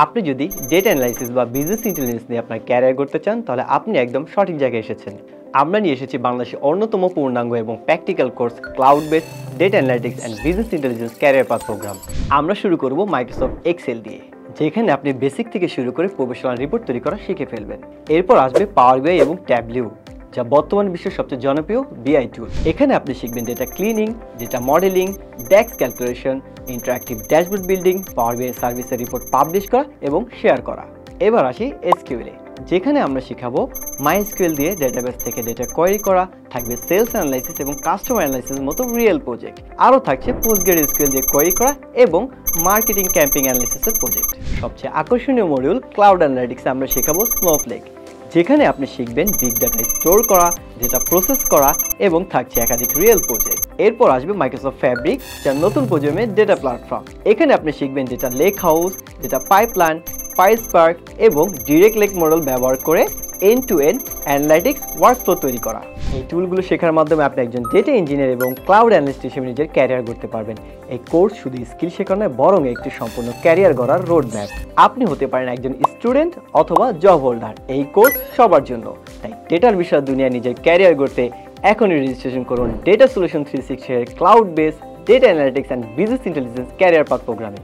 আপনি যদি data analysis বা বিজনেস ইন্টেলিজেন্স নিয়ে আপনার ক্যারিয়ার করতে চান তাহলে আপনি একদম সঠিক জায়গায় এসেছেন। আমরা নিয়ে এসেছি বাংলাদেশের অন্যতম পূর্ণাঙ্গ এবং practical course cloud based data analytics and business intelligence career path program. আমরা শুরু করব মাইক্রোসফট এক্সেল দিয়ে, যেখানে আপনি বেসিক থেকে শুরু করে প্রফেশনাল রিপোর্ট তৈরি করা শিখে ফেলবেন। এরপর আসবে পাওয়ার বিআই এবং ট্যাবলিউ, যা বর্তমান বিশ্বের সবচেয়ে জনপ্রিয় বিআই টুল। এখানে আপনি শিখবেন ডেটা ক্লিনিং, ডেটা মডেলিং, ডেক্স ক্যালকুলেশন, ইন্টারঅ্যাক্টিভ ড্যাশবোর্ড বিল্ডিং, পাওয়ার বিআই সার্ভিসের রিপোর্ট পাবলিশ করা এবং শেয়ার করা। এবার আসি এসকিউএল এ, যেখানে আমরা শিখাবো মাইএসকিউএল দিয়ে ডেটাবেস থেকে ডেটা কোয়েরি করা, থাকবে সেলস অ্যানালাইসিস এবং কাস্টমার অ্যানালাইসিসের মতো রিয়েল প্রজেক্ট। আরও থাকছে পোস্টগ্রেসকিউএল দিয়ে কোয়েরি করা এবং মার্কেটিং ক্যাম্পেইন অ্যানালাইসিসের প্রজেক্ট। সবচেয়ে আকর্ষণীয় মডিউল ক্লাউড অ্যানালিটিক্সে আমরা শেখাবো স্নোফ্লেক, যেখানে আপনি শিখবেন বিগ ডাটা স্টোর করা, ডেটা প্রসেস করা এবং থাকছে একাধিক রিয়েল প্রজেক্ট। এরপর আসবে মাইক্রোসফট ফ্যাব্রিক, যা নতুন প্রজন্মের ডেটা প্ল্যাটফর্ম। এখানে আপনি শিখবেন data lake house, data pipeline, PySpark এবং ডিরেক্ট লেক মডেল ব্যবহার করে end to end analytics workflow তৈরি করা। এই টুলগুলো শেখার মাধ্যমে আপনি একজন ডেটা ইঞ্জিনিয়ার এবং ক্লাউড অ্যানালিস্ট হিসেবে নিজের ক্যারিয়ার গড়তে পারবেন। এই কোর্স শুধু স্কিল শেখা নয়, বরং একটি সম্পূর্ণ ক্যারিয়ার গড়ার রোড ম্যাপ। আপনি হতে পারেন একজন স্টুডেন্ট অথবা জব হোল্ডার। এই কোর্স সবার জন্য। তাই ডেটার বিষয় দুনিয়ায় নিজের ক্যারিয়ার গড়তে এখনই রেজিস্ট্রেশন করুন ডেটা সলিউশন 360 এর cloud base data analytics and business intelligence career path প্রোগ্রামে।